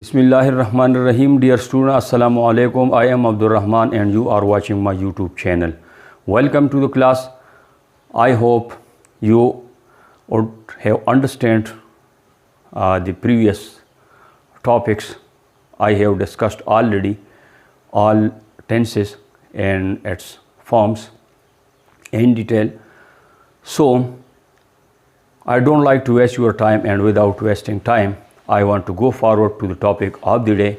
Bismillahirrahmanirrahim. Dear students, Assalamu alaikum. I am Abdul Rahman and you are watching my YouTube channel. Welcome to the class. I hope you would have understand the previous topics. I have discussed already all tenses and its forms in detail. So I don't like to waste your time, and without wasting time I want to go forward to the topic of the day.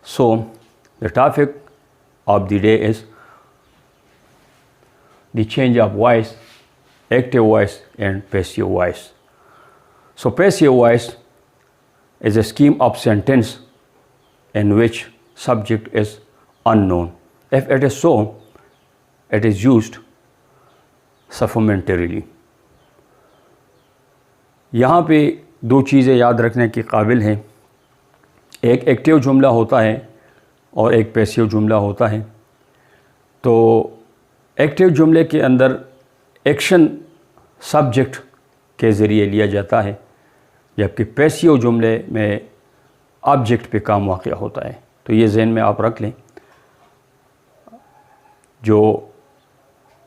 So the topic of the day is the change of voice, active voice and passive voice. So passive voice is a scheme of sentence in which subject is unknown. If it is so, it is used supplementarily. यहाँ पे दो चीज़ें याद रखने के काबिल हैं. एक एक्टिव जुमला होता है और एक पैसिव जुमला होता है. तो एक्टिव जुमले के अंदर एक्शन सब्जेक्ट के ज़रिए लिया जाता है, जबकि पैसिव जुमले में ऑब्जेक्ट पे काम वाक़या होता है. तो ये ज़हन में आप रख लें. जो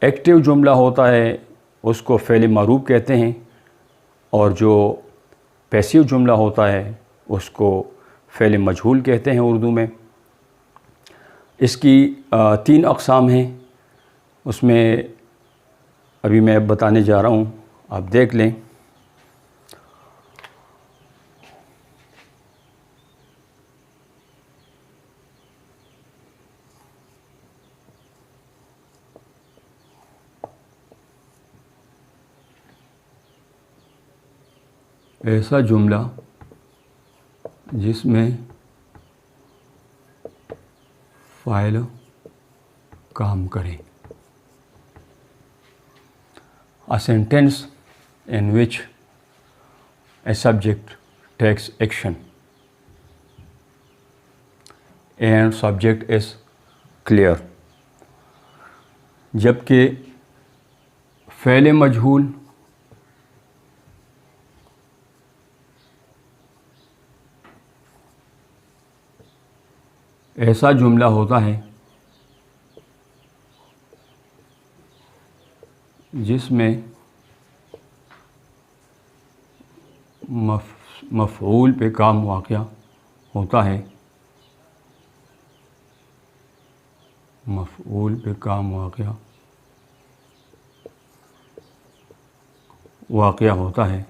एक्टिव जुमला होता है उसको फ़ेल मरूफ कहते हैं और जो पैसिव जुमला होता है उसको फ़ेल मजहूल कहते हैं उर्दू में. इसकी तीन अक़साम हैं. उसमें अभी मैं बताने जा रहा हूँ, आप देख लें. ऐसा जुमला जिसमें फ़ाइल काम करे. A sentence in which a subject takes action and subject is clear. जबकि फ़ेल मजहूल ऐसा जुमला होता है जिसमें मफ़ऊल पे काम वाक़या होता है. मफ़ऊल पे काम वाक़या होता है.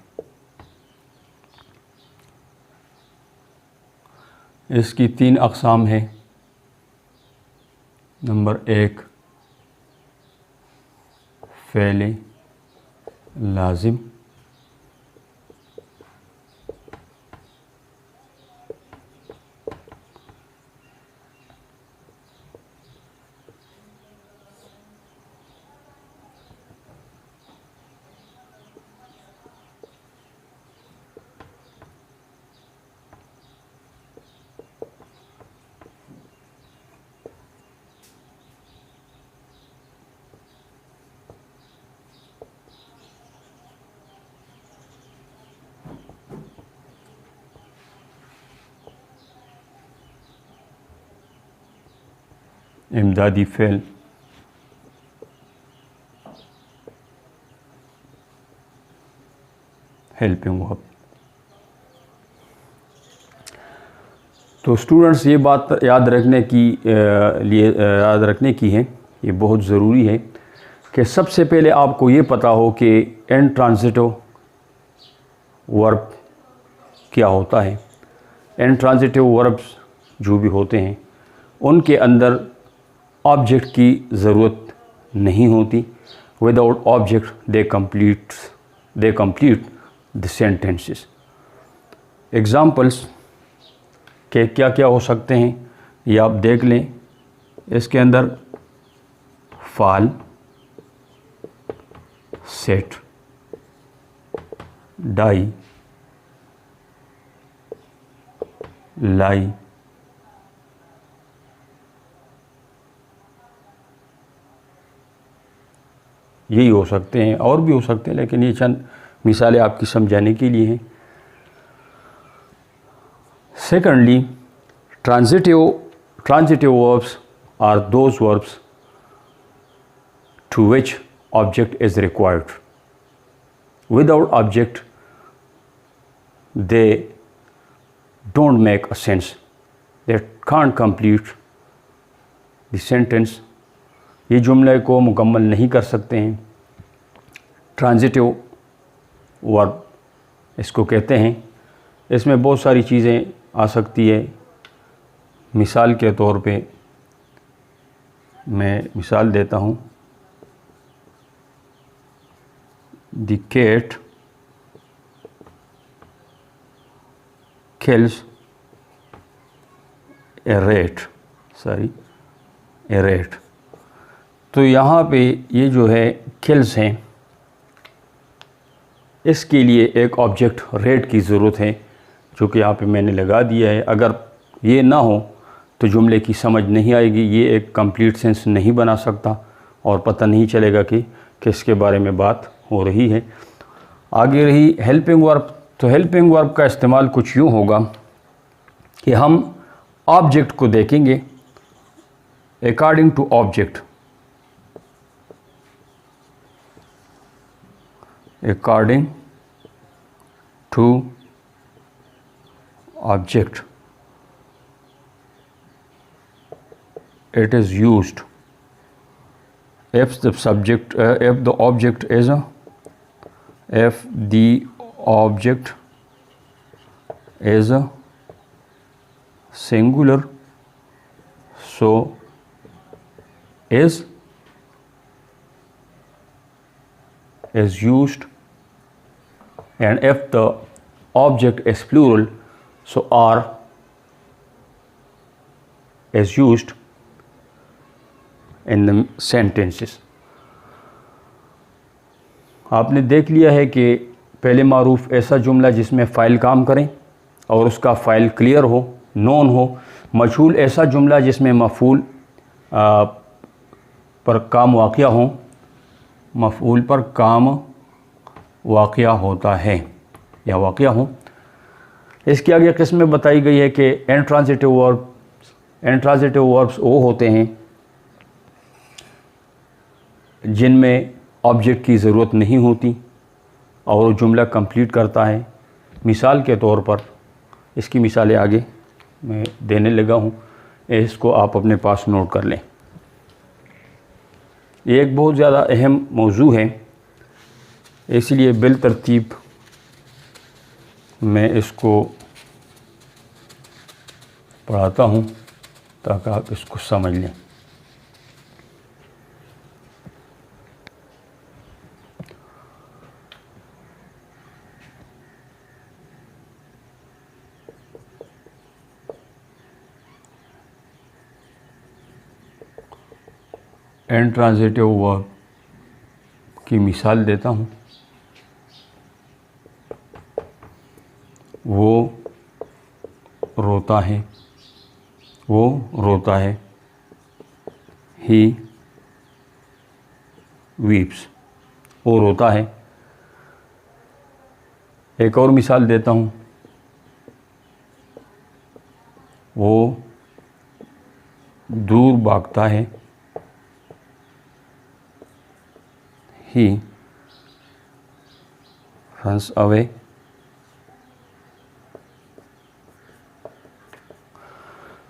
इसकी तीन अक़साम है. नंबर एक, फ़ेल लाज़िम. इमदादी फ़ेल. Helping verb. तो स्टूडेंट्स ये बात याद रखने की है, ये बहुत ज़रूरी है कि सबसे पहले आपको ये पता हो कि इंट्रांजिटिव वर्ब क्या होता है. इंट्रांजिटिव वर्ब्स जो भी होते हैं उनके अंदर ऑब्जेक्ट की ज़रूरत नहीं होती. Without object they complete the sentences. Examples के क्या क्या हो सकते हैं ये आप देख लें. इसके अंदर फाल, सेट, डाई, लाई, यही हो सकते हैं. और भी हो सकते हैं लेकिन ये चंद मिसालें आपकी समझाने के लिए हैं. Secondly, transitive verbs are those verbs to which object is required. Without object, they don't make a sense. They can't complete the sentence. ये जुमले को मुकम्मल नहीं कर सकते हैं. ट्रांजिटिव वर्ब इसको कहते हैं. इसमें बहुत सारी चीज़ें आ सकती है. मिसाल के तौर पे मैं मिसाल देता हूँ. The cat kills a rat. तो यहाँ पे ये जो है kills हैं, इसके लिए एक ऑब्जेक्ट रेट की ज़रूरत है, जो कि यहाँ पे मैंने लगा दिया है. अगर ये ना हो तो जुमले की समझ नहीं आएगी. ये एक कंप्लीट सेंस नहीं बना सकता और पता नहीं चलेगा कि किसके बारे में बात हो रही है. आगे रही हेल्पिंग वर्ब. तो हेल्पिंग वर्ब का इस्तेमाल कुछ यूँ होगा कि हम ऑब्जेक्ट को देखेंगे according to object. According to object, it is used if the object is a singular, so is used, and if the object is plural, so are is used in the sentences. आपने देख लिया है कि पहले मारूफ ऐसा जुमला जिसमें file काम करें और उसका फ़ाइल क्लियर हो, नोन हो. मजहूल ऐसा जुमला जिसमें मफ़ूल पर काम वाक़या हो, मफ़ूल पर काम वाक़या होता है या वाक़या हो. इसके आगे किस्में बताई गई है कि इंट्रांजिटिव वर्ब्स वो होते हैं जिनमें ऑब्जेक्ट की ज़रूरत नहीं होती और वो जुमला कंप्लीट करता है. मिसाल के तौर पर इसकी मिसालें आगे मैं देने लगा हूँ, इसको आप अपने पास नोट कर लें. ये एक बहुत ज़्यादा अहम मौजू है, इसलिए बिल तरतीब मैं इसको पढ़ाता हूँ ताकि आप इसको समझ लें. इंट्रांजिटिव वर्ब की मिसाल देता हूँ. वो रोता है. ही वीप्स. वो रोता है. एक और मिसाल देता हूँ. वो दूर भागता है. ही runs away.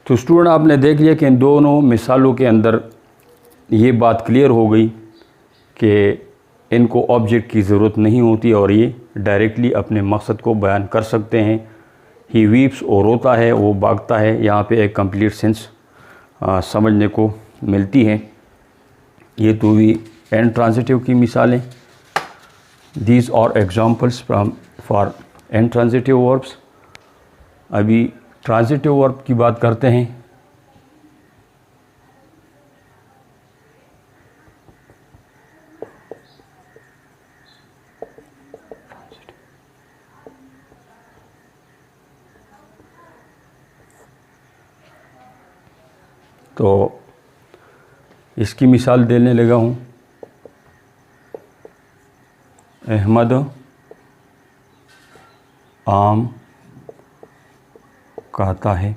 तो स्टूडेंट आपने देख लिया कि इन दोनों मिसालों के अंदर ये बात क्लियर हो गई कि इनको ऑब्जेक्ट की ज़रूरत नहीं होती और ये डायरेक्टली अपने मकसद को बयान कर सकते हैं. ही वीप्स, वो रोता है, वो भागता है. यहाँ पे एक कंप्लीट सेंस समझने को मिलती है. ये तो भी इंट्रांजिटिव की मिसालें. These are examples for intransitive verbs. अभी ट्रांजिटिव वर्ब की बात करते हैं. तो इसकी मिसाल देने लगा हूँ. अहमद आम कहता है।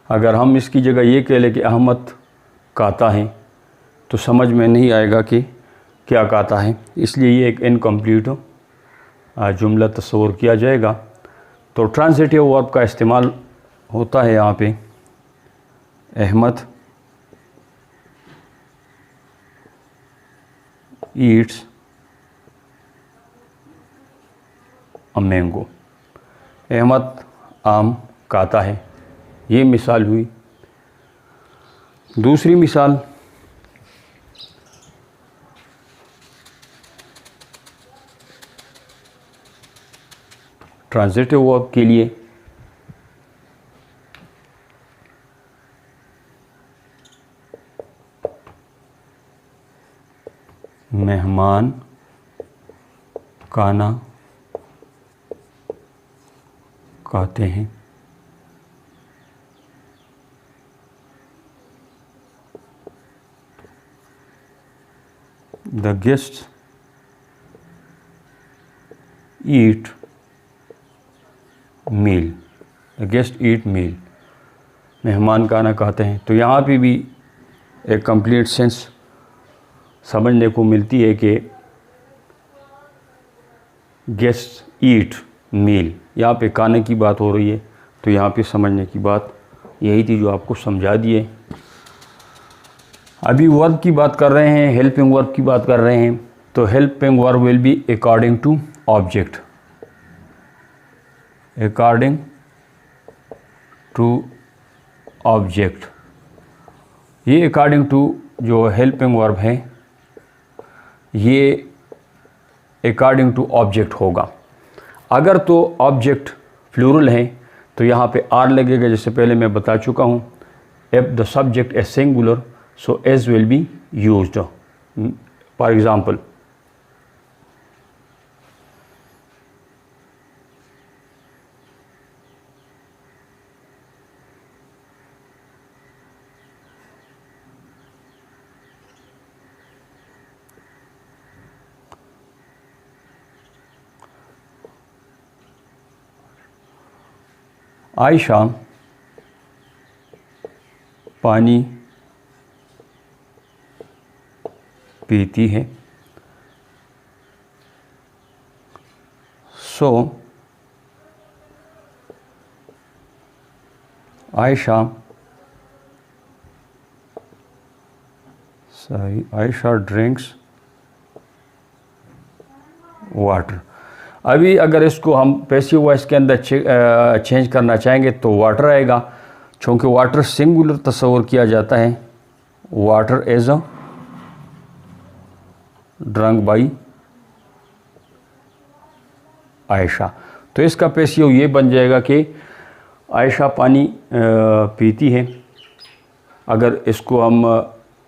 अगर हम इसकी जगह ये कह लें कि अहमद कहता है तो समझ में नहीं आएगा कि क्या कहता है, इसलिए ये एक इनकम्प्लीट जुमला तस्वर किया जाएगा। तो ट्रांजिटिव वर्ब का इस्तेमाल होता है यहाँ पे, Ahmad eats a mango, Ahmad आम खाता है। ये मिसाल हुई। दूसरी मिसाल, ट्रांजिटिव वर्ब के लिए मेहमान खाना कहते हैं। The guests eat meal. The guests eat meal. मेहमान खाना कहते हैं। तो यहाँ पे भी एक कंप्लीट सेंस समझने को मिलती है कि गेस्ट ईट मील, यहाँ पे खाने की बात हो रही है। तो यहाँ पे समझने की बात यही थी जो आपको समझा दिए। अभी वर्ब की बात कर रहे हैं, हेल्पिंग वर्ब की बात कर रहे हैं। तो helping verb will be according to object, according to object. ये अकॉर्डिंग टू जो हेल्पिंग वर्ब है ये अकॉर्डिंग टू ऑब्जेक्ट होगा। अगर तो ऑब्जेक्ट प्लूरल है तो यहाँ पे आर लगेगा, जैसे पहले मैं बता चुका हूँ। If the subject is singular so as will be used. For example, Ayesha पानी पीती है। सो आयशा ड्रिंक्स वाटर। अभी अगर इसको हम पैसिव वॉइस के अंदर चेंज करना चाहेंगे तो वाटर आएगा, चूँकि वाटर सिंगुलर तस्वर किया जाता है। Water as a drunk by Ayesha. तो इसका पैसिव ये बन जाएगा कि आयशा पानी पीती है। अगर इसको हम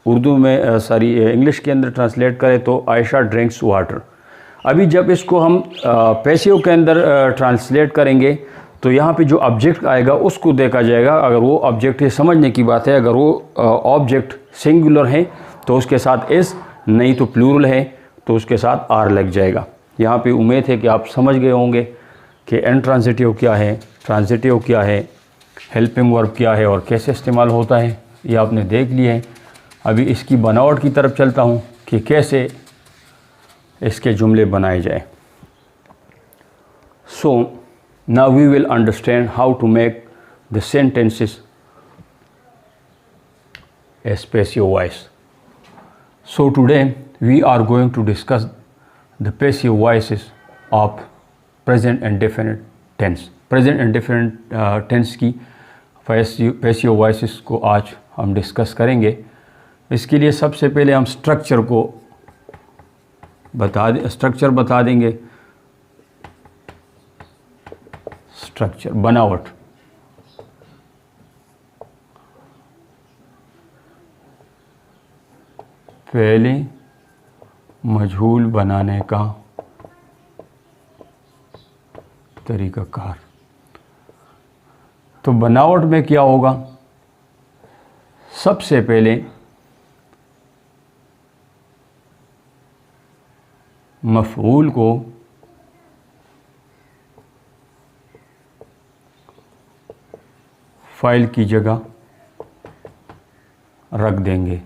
उर्दू में इंग्लिश के अंदर ट्रांसलेट करें तो आयशा ड्रिंक्स वाटर। अभी जब इसको हम पैसिव के अंदर ट्रांसलेट करेंगे तो यहाँ पे जो ऑब्जेक्ट आएगा उसको देखा जाएगा। अगर वो ऑब्जेक्ट है, समझने की बात है, अगर वो ऑब्जेक्ट सिंगुलर है तो उसके साथ एस, नहीं तो प्लूरल है तो उसके साथ आर लग जाएगा। यहाँ पे उम्मीद है कि आप समझ गए होंगे कि इनट्रांजिटिव क्या है, ट्रांजिटिव क्या है, हेल्पिंग वर्ब क्या है और कैसे इस्तेमाल होता है, ये आपने देख लिया है। अभी इसकी बनावट की तरफ चलता हूँ कि कैसे इसके जुमले बनाए जाए। So now we will understand how to make the sentences as passive voice. So today we are going to discuss the passive voices of present and definite tense. Present and definite tense की passive voices को आज हम discuss करेंगे। इसके लिए सबसे पहले हम स्ट्रक्चर बता देंगे। स्ट्रक्चर, बनावट। पहले मजहूल बनाने का तरीक़ाकार। तो बनावट में क्या होगा, सबसे पहले मफ़ऊल को फ़ाइल की जगह रख देंगे।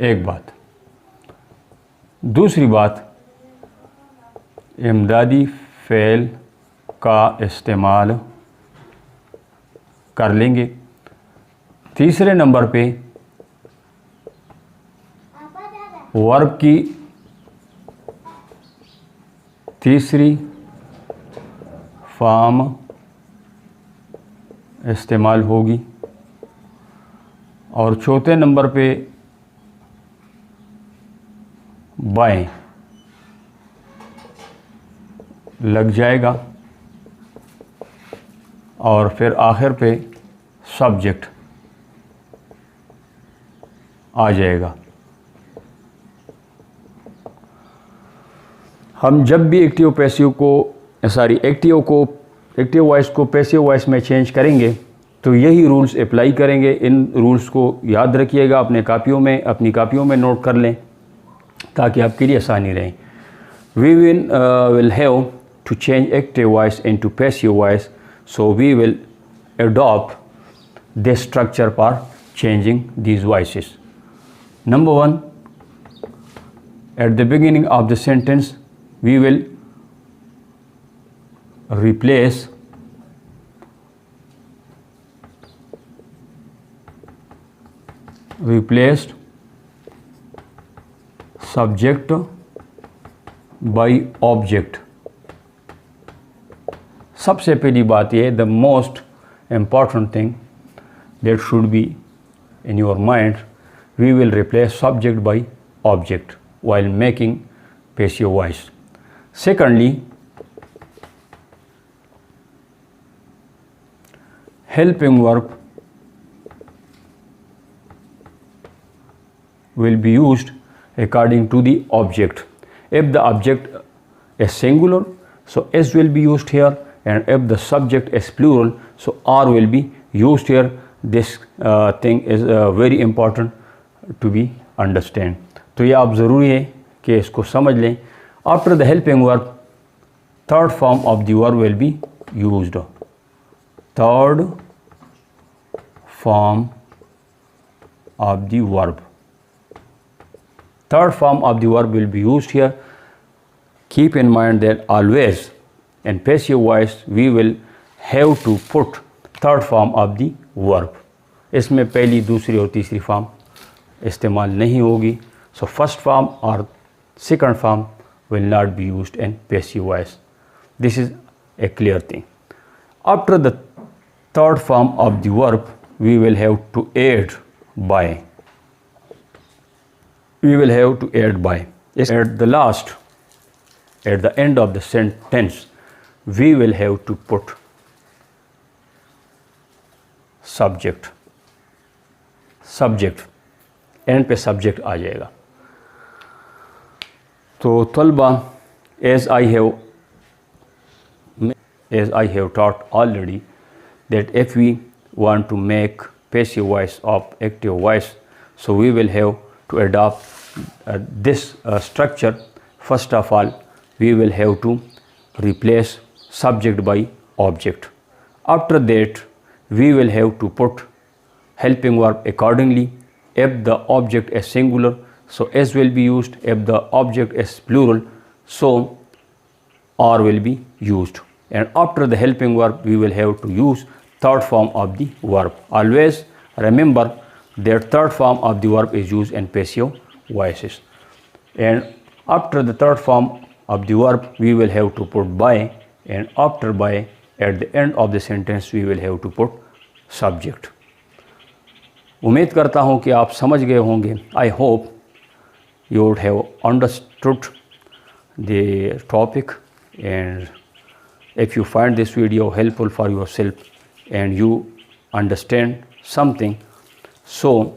एक बात। दूसरी बात, इमदादी फ़ेल का इस्तेमाल कर लेंगे। तीसरे नंबर पे वर्ब की तीसरी फॉर्म इस्तेमाल होगी। और चौथे नंबर पे बाएं लग जाएगा। और फिर आखिर पे सब्जेक्ट आ जाएगा। हम जब भी एक्टिव वॉइस को पैसिव वॉइस में चेंज करेंगे तो यही रूल्स अप्लाई करेंगे। इन रूल्स को याद रखिएगा, अपनी कापियों में नोट कर लें ताकि आपके लिए आसानी रहे। We will have to change active voice into passive voice, so we will adopt this structure for changing these voices. Number one, at the beginning of the sentence, we will replace subject by object. सबसे पहली बात ये, the most important thing that should be in your mind, we will replace subject by object while making passive voice. Secondly, helping verb will be used according to the object. If the object is singular, so S will be used here, and if the subject is plural, so R will be used here. This thing is very important to be understand. तो ये आप ज़रूरी है कि इसको समझ लें. After the helping verb, third form of the verb will be used. Third form of the verb. Third form of the verb will be used here. Keep in mind that always in passive voice we will have to put third form of the verb. इसमें पहली, दूसरी और तीसरी form इस्तेमाल नहीं होगी. So first form or second form will not be used in passive voice. This is a clear thing. After the third form of the verb, we will have to add by. We will have to add by. At the last, at the end of the sentence, we will have to put subject. Subject. End पे subject आ जाएगा. तो तलबा, as I have taught already, that if we want to make passive voice of active voice, so we will have to adopt this structure. First of all, we will have to replace subject by object. After that, we will have to put helping verb accordingly. If the object is singular, so S will be used. If the object is plural, so R will be used. And after the helping verb, we will have to use third form of the verb. Always remember that third form of the verb is used in passive voices. And after the third form of the verb, we will have to put by, and after by, at the end of the sentence, we will have to put subject. उम्मीद करता हूँ कि आप समझ गए होंगे. I hope you would have understood the topic, and if you find this video helpful for yourself and you understand something, so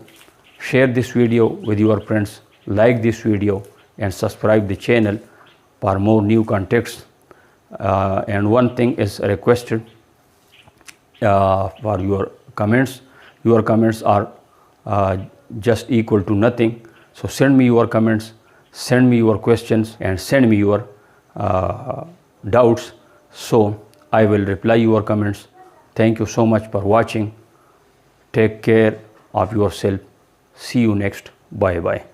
share this video with your friends, like this video and subscribe the channel for more new contexts. And one thing is requested for your comments. Your comments are just equal to nothing, so send me your comments send me your questions and send me your doubts, so I will reply your comments. Thank you so much for watching. Take care of yourself. See you next. Bye bye.